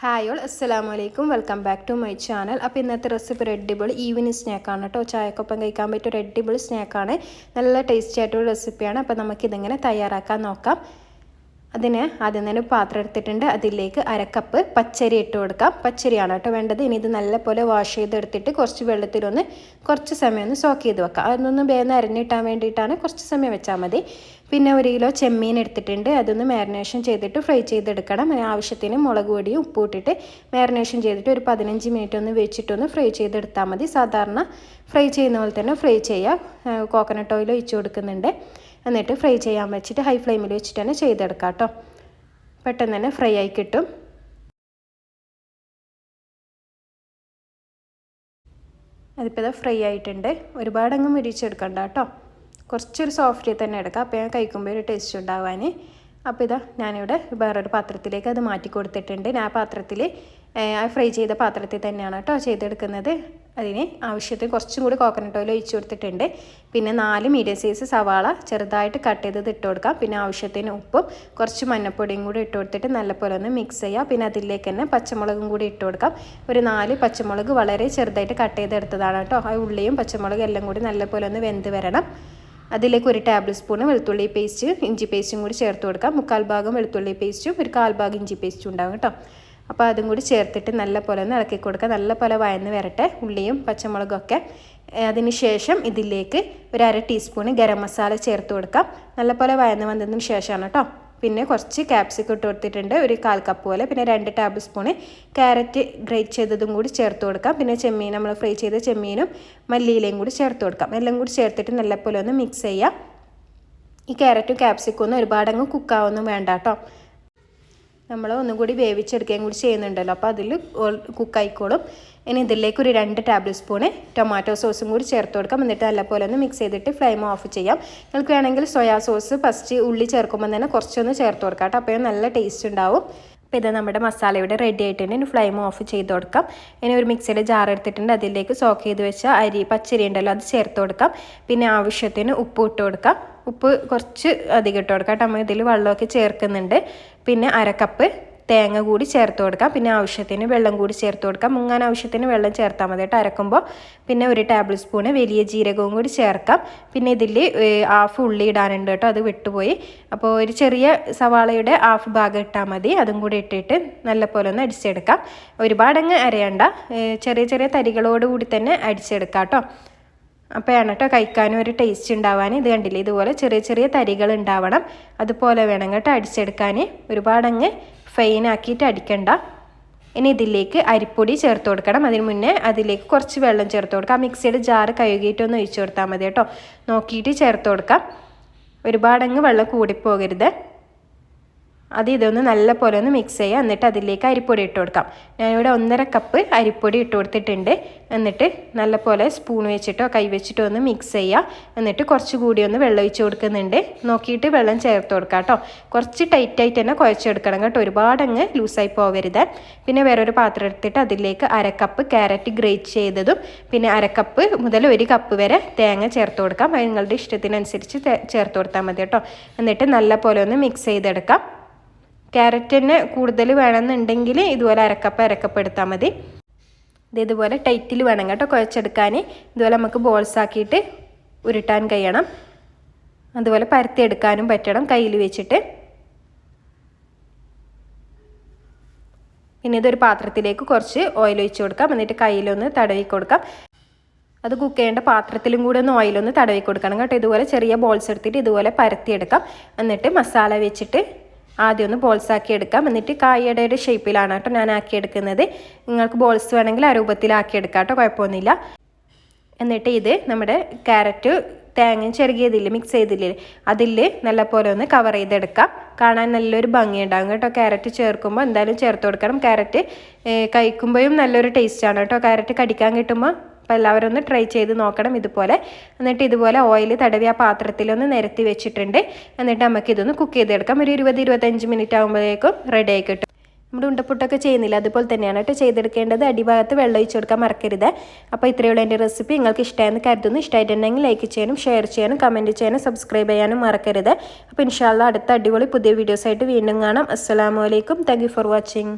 Hi all അസ്സലാമു അലൈക്കും welcome back to my channel. അപ്പോൾ ഇന്നത്തെ റെസിപ്പി ഒരു അടിപൊളി ഈവനിങ് സ്നാക്കാണ് കേട്ടോ. ചായക്കൊപ്പം കഴിക്കാൻ പറ്റിയ ഒരു അടിപൊളി സ്നാക്കാണ്. നല്ല ടേസ്റ്റി ആയിട്ടുള്ള റെസിപ്പിയാണ്. അപ്പോൾ നമുക്കിതെങ്ങനെ തയ്യാറാക്കാൻ നോക്കാം. അതിന് ആദ്യം തന്നെ പാത്രം എടുത്തിട്ടുണ്ട്. അതിലേക്ക് അരക്കപ്പ് പച്ചരി ഇട്ട് കൊടുക്കാം. പച്ചരിയാണ് കേട്ടോ വേണ്ടത്. ഇനി ഇത് നല്ലപോലെ വാഷ് ചെയ്തെടുത്തിട്ട് കുറച്ച് വെള്ളത്തിലൊന്ന് കുറച്ച് സമയം ഒന്ന് സോക്ക് ചെയ്ത് വെക്കാം. അതൊന്ന് വേഗം അരഞ്ഞിട്ടാൻ വേണ്ടിയിട്ടാണ് കുറച്ച് സമയം വെച്ചാൽ മതി. പിന്നെ 1 കിലോ ചെമ്മീൻ എടുത്തിട്ടുണ്ട്. അതൊന്ന് മാരിനേഷൻ ചെയ്തിട്ട് ഫ്രൈ ചെയ്തെടുക്കണം. ആവശ്യത്തിന് മുളക് പൊടിയും ഉപ്പും ഇട്ടിട്ട് മാരിനേഷൻ ചെയ്തിട്ട് ഒരു 15 മിനിറ്റ് ഒന്ന് വെച്ചിട്ടൊന്ന് ഫ്രൈ ചെയ്തെടുത്താൽ മതി. സാധാരണ ഫ്രൈ ചെയ്യുന്ന പോലെ തന്നെ ഫ്രൈ ചെയ്യുക. കോക്കനട്ട് ഓയിൽ ഒഴിച്ച് കൊടുക്കുന്നുണ്ട്. എന്നിട്ട് ഫ്രൈ ചെയ്യാൻ വെച്ചിട്ട് ഹൈ ഫ്ലെയിമിൽ വെച്ചിട്ട് തന്നെ ചെയ്തെടുക്കാം കേട്ടോ. പെട്ടെന്ന് തന്നെ ഫ്രൈ ആയി കിട്ടും. അതിപ്പോൾ ഇത് ഫ്രൈ ആയിട്ടുണ്ട്. ഒരുപാടങ്ങ് മുരിച്ചെടുക്കണ്ട കേട്ടോ. കുറച്ചൊരു സോഫ്റ്റ് തന്നെ എടുക്കാം. അപ്പോൾ ഞാൻ കഴിക്കുമ്പോൾ ഒരു ടേസ്റ്റ് ഉണ്ടാവാൻ. അപ്പോൾ ഇതാ ഞാനിവിടെ വേറൊരു പാത്രത്തിലേക്ക് അത് മാറ്റി കൊടുത്തിട്ടുണ്ട്. ഞാൻ പാത്രത്തിൽ ഫ്രൈ ചെയ്ത പാത്രത്തിൽ തന്നെയാണ് കേട്ടോ ചെയ്തെടുക്കുന്നത്. അതിന് ആവശ്യത്തിന് കുറച്ചും കൂടി കോക്കനട്ട് ഓയിൽ ഒഴിച്ച് കൊടുത്തിട്ടുണ്ട്. പിന്നെ 4 മീഡിയം സൈസ് സവാള ചെറുതായിട്ട് കട്ട് ചെയ്തത് ഇട്ട് കൊടുക്കാം. പിന്നെ ആവശ്യത്തിന് ഉപ്പും കുറച്ച് മഞ്ഞൾപ്പൊടിയും കൂടി ഇട്ട് കൊടുത്തിട്ട് നല്ലപോലെ ഒന്ന് മിക്സ് ചെയ്യുക. പിന്നെ അതിലേക്ക് തന്നെ പച്ചമുളകും കൂടി ഇട്ട് കൊടുക്കാം. ഒരു 4 പച്ചമുളക് വളരെ ചെറുതായിട്ട് കട്ട് ചെയ്തെടുത്തതാണ് കേട്ടോ. ആ ഉള്ളിയും പച്ചമുളകും എല്ലാം കൂടി നല്ലപോലെ ഒന്ന് വെന്ത് വരണം. അതിലേക്ക് 1 ടേബിൾ സ്പൂൺ വെളുത്തുള്ളി പേസ്റ്റ് ഇഞ്ചി പേസ്റ്റും കൂടി ചേർത്ത് കൊടുക്കാം. 1/4 ഭാഗം വെളുത്തുള്ളി പേസ്റ്റും 1/4 ഭാഗം ഇഞ്ചി പേസ്റ്റും ഉണ്ടാകും കേട്ടോ. അപ്പോൾ അതും കൂടി ചേർത്തിട്ട് നല്ലപോലെ ഒന്ന് ഇളക്കി കൊടുക്കുക. നല്ലപോലെ വഴന്ന് വരട്ടെ ഉള്ളിയും പച്ചമുളകും ഒക്കെ. അതിന് ശേഷം ഇതിലേക്ക് 1/2 ടീസ്പൂൺ ഗരം മസാല ചേർത്ത് കൊടുക്കാം. നല്ലപോലെ വഴന്ന് വന്നതിന് ശേഷമാണ് കേട്ടോ. പിന്നെ കുറച്ച് ക്യാപ്സിക്കം ഇട്ട് കൊടുത്തിട്ടുണ്ട്, ഒരു 1/4 കപ്പ് പോലെ. പിന്നെ 2 ടേബിൾ സ്പൂൺ ക്യാരറ്റ് ഗ്രേറ്റ് ചെയ്തതും കൂടി ചേർത്ത് കൊടുക്കാം. പിന്നെ ചെമ്മീൻ നമ്മൾ ഫ്രൈ ചെയ്ത ചെമ്മീനും മല്ലിയിലയും കൂടി ചേർത്ത് കൊടുക്കാം. എല്ലാം കൂടി ചേർത്തിട്ട് നല്ലപോലെ ഒന്ന് മിക്സ് ചെയ്യാം. ഈ ക്യാരറ്റും ക്യാപ്സിക്കും ഒന്നും ഒരുപാടങ്ങ് കുക്കാവൊന്നും വേണ്ട കേട്ടോ. നമ്മൾ ഒന്നും കൂടി വേവിച്ചെടുക്കുകയും കൂടി ചെയ്യുന്നുണ്ടല്ലോ. അപ്പോൾ അതിൽ കുക്കായിക്കോളും. ഇനി ഇതിലേക്ക് ഒരു 2 ടേബിൾ സ്പൂൺ ടൊമാറ്റോ സോസും കൂടി ചേർത്ത് കൊടുക്കാം. എന്നിട്ട് നല്ലപോലെ ഒന്ന് മിക്സ് ചെയ്തിട്ട് ഫ്ലെയിം ഓഫ് ചെയ്യാം. നിങ്ങൾക്ക് വേണമെങ്കിൽ സോയാ സോസ് ഫസ്റ്റ് ഉള്ളി ചേർക്കുമ്പോൾ തന്നെ കുറച്ചൊന്ന് ചേർത്ത് കൊടുക്കാം കേട്ടോ. അപ്പോൾ നല്ല ടേസ്റ്റ് ഉണ്ടാവും. അപ്പോൾ ഇത് നമ്മുടെ മസാല ഇവിടെ റെഡി ആയിട്ടുണ്ട്. ഇനി ഫ്ലെയിം ഓഫ് ചെയ്ത് കൊടുക്കാം. ഇനി ഒരു മിക്സിയുടെ ജാർ എടുത്തിട്ടുണ്ട്. അതിലേക്ക് സോക്ക് ചെയ്ത് വെച്ച പച്ചരി ഉണ്ടല്ലോ അത് ചേർത്ത് കൊടുക്കാം. പിന്നെ ആവശ്യത്തിന് ഉപ്പ് ഇട്ട് കൊടുക്കാം. ഉപ്പ് കുറച്ച് അധികം ഇട്ട് കൊടുക്കാം. നമ്മൾ ഇതിൽ വെള്ളമൊക്കെ ചേർക്കുന്നുണ്ട്. പിന്നെ 1/2 കപ്പ് തേങ്ങ കൂടി ചേർത്ത് കൊടുക്കാം. പിന്നെ ആവശ്യത്തിന് വെള്ളം കൂടി ചേർത്ത് കൊടുക്കാം. മുങ്ങാൻ ആവശ്യത്തിന് വെള്ളം ചേർത്താൽ മതി കേട്ടോ അരക്കുമ്പോൾ. പിന്നെ 1 ടേബിൾ സ്പൂൺ വലിയ ജീരകവും കൂടി ചേർക്കാം. പിന്നെ ഇതിൽ ഹാഫ് ഉള്ളി ഇടാനുണ്ട് കേട്ടോ, അത് വിട്ടുപോയി. അപ്പോൾ ഒരു ചെറിയ സവാളയുടെ ഹാഫ് ഭാഗം ഇട്ടാൽ മതി. അതും കൂടി ഇട്ടിട്ട് നല്ലപോലെ ഒന്ന് അടിച്ചെടുക്കാം. ഒരുപാടങ്ങ് അരയണ്ട, ചെറിയ ചെറിയ തരികളോടുകൂടി തന്നെ അടിച്ചെടുക്കാം കേട്ടോ. അപ്പോഴാണ് കേട്ടോ കഴിക്കാനും ഒരു ടേസ്റ്റ് ഉണ്ടാവാൻ. ഇത് കണ്ടില്ലേ, ഇതുപോലെ ചെറിയ ചെറിയ തരികൾ ഉണ്ടാവണം. അതുപോലെ വേണം കേട്ടോ അടിച്ചെടുക്കാൻ. ഒരുപാടങ്ങ് ഫൈനാക്കിയിട്ട് അടിക്കണ്ട. ഇനി ഇതിലേക്ക് അരിപ്പൊടി ചേർത്ത് കൊടുക്കണം. അതിന് മുന്നേ അതിലേക്ക് കുറച്ച് വെള്ളം ചേർത്ത് കൊടുക്കാം. മിക്സിയുടെ ജാറ് കഴുകിയിട്ടൊന്ന് ഒഴിച്ച് കൊടുത്താൽ മതി കേട്ടോ. നോക്കിയിട്ട് ചേർത്ത് കൊടുക്കാം. ഒരുപാടങ്ങ് വെള്ളം കൂടിപ്പോകരുത്. ഇതൊന്ന് നല്ല പോലെ ഒന്ന് മിക്സ് ചെയ്യുക. എന്നിട്ട് അതിലേക്ക് അരിപ്പൊടി ഇട്ട് കൊടുക്കാം. ഞാനിവിടെ 1.5 കപ്പ് അരിപ്പൊടി ഇട്ട് കൊടുത്തിട്ടുണ്ട്. എന്നിട്ട് നല്ല പോലെ സ്പൂൺ വെച്ചിട്ടോ കൈ വെച്ചിട്ടോ ഒന്ന് മിക്സ് ചെയ്യുക. എന്നിട്ട് കുറച്ചുകൂടി ഒന്ന് വെള്ളം ഒഴിച്ച് കൊടുക്കുന്നുണ്ട്. നോക്കിയിട്ട് വെള്ളം ചേർത്ത് കൊടുക്കാം കേട്ടോ. കുറച്ച് ടൈറ്റായിട്ട് തന്നെ കുഴച്ചെടുക്കണം കേട്ടോ. ഒരുപാടങ്ങ് ലൂസായി പോകരുത്. പിന്നെ വേറൊരു പാത്രം എടുത്തിട്ട് അതിലേക്ക് 1/2 കപ്പ് ക്യാരറ്റ് ഗ്രേറ്റ് ചെയ്തതും പിന്നെ 1/2 കപ്പ് മുതൽ 1 കപ്പ് വരെ തേങ്ങ ചേർത്ത് കൊടുക്കാം. അത് നിങ്ങളുടെ ഇഷ്ടത്തിനനുസരിച്ച് ചേർത്ത് കൊടുത്താൽ മതി കേട്ടോ. എന്നിട്ട് നല്ല പോലെ ഒന്ന് മിക്സ് ചെയ്തെടുക്കാം. ക്യാരറ്റിന് കൂടുതൽ വേണമെന്നുണ്ടെങ്കിൽ ഇതുപോലെ 1/2 കപ്പ് എടുത്താൽ മതി. ഇതുപോലെ ടൈറ്റിൽ വേണം കേട്ടോ കുഴച്ചെടുക്കാൻ. ഇതുപോലെ നമുക്ക് ബോൾസ് ആക്കിയിട്ട് ഉരുട്ടാൻ കഴിയണം. അതുപോലെ പരത്തിയെടുക്കാനും പറ്റണം കയ്യിൽ വെച്ചിട്ട്. പിന്നെ ഇതൊരു പാത്രത്തിലേക്ക് കുറച്ച് ഓയിൽ ഒഴിച്ച് കൊടുക്കാം. എന്നിട്ട് കയ്യിലൊന്ന് തടവി കൊടുക്കാം. അത് കുക്ക് ചെയ്യേണ്ട പാത്രത്തിലും കൂടെ ഒന്ന് ഓയിലൊന്ന് തടവി കൊടുക്കണം കേട്ടോ. ഇതുപോലെ ചെറിയ ബോൾസ് എടുത്തിട്ട് ഇതുപോലെ പരത്തിയെടുക്കാം. എന്നിട്ട് മസാല വെച്ചിട്ട് ആദ്യം ഒന്ന് ബോൾസ് ആക്കി എടുക്കാം. എന്നിട്ട് കായയുടെ ഒരു ഷേപ്പിലാണ് കേട്ടോ ഞാൻ ആക്കിയെടുക്കുന്നത്. നിങ്ങൾക്ക് ബോൾസ് വേണമെങ്കിൽ ആ രൂപത്തിലാക്കി എടുക്കാം കേട്ടോ, കുഴപ്പമൊന്നുമില്ല. എന്നിട്ട് ഇത് നമ്മുടെ ക്യാരറ്റ് തേങ്ങ ചെറുകിയതില്ലേ മിക്സ് ചെയ്തില്ലേ അതിൽ നല്ല പോലെ ഒന്ന് കവർ ചെയ്തെടുക്കാം. കാണാൻ നല്ലൊരു ഭംഗി ഉണ്ടാകും കേട്ടോ. ക്യാരറ്റ് ചേർക്കുമ്പോൾ എന്തായാലും ചേർത്ത് കൊടുക്കണം. ക്യാരറ്റ് കഴിക്കുമ്പോഴും നല്ലൊരു ടേസ്റ്റാണ് കേട്ടോ. ക്യാരറ്റ് കടിക്കാൻ കിട്ടുമ്പോൾ അപ്പോൾ എല്ലാവരും ഒന്ന് ട്രൈ ചെയ്ത് നോക്കണം ഇതുപോലെ. എന്നിട്ട് ഇതുപോലെ ഓയിൽ തടവി ആ പാത്രത്തിലൊന്ന് നിരത്തി വെച്ചിട്ടുണ്ട്. എന്നിട്ട് നമുക്കിതൊന്ന് കുക്ക് ചെയ്തെടുക്കാം. ഒരു 20-25 മിനിറ്റ് ആകുമ്പോഴേക്കും റെഡി ആയി കിട്ടും. നമ്മുടെ ഉണ്ടപ്പുട്ടൊക്കെ ചെയ്യുന്നില്ല അതുപോലെ തന്നെയാണ് കേട്ടോ ചെയ്തെടുക്കേണ്ടത്. അടിഭാഗത്ത് വെള്ളം ഒഴിച്ച് കൊടുക്കാൻ മറക്കരുത്. അപ്പോൾ ഇത്രയുള്ള എൻ്റെ റെസിപ്പി നിങ്ങൾക്ക് ഇഷ്ടമായെന്ന് കരുതുന്നു. ഇഷ്ടമായിട്ടുണ്ടെങ്കിൽ ലൈക്ക് ചെയ്യാനും ഷെയർ ചെയ്യാനും കമൻറ്റ് ചെയ്യാനും സബ്സ്ക്രൈബ് ചെയ്യാനും മറക്കരുത്. അപ്പോൾ ഇൻഷാ അല്ലാഹ് അടുത്ത അടിപൊളി പുതിയ വീഡിയോസായിട്ട് വീണ്ടും കാണാം. അസ്സലാമു അലൈക്കും. Thank you for watching.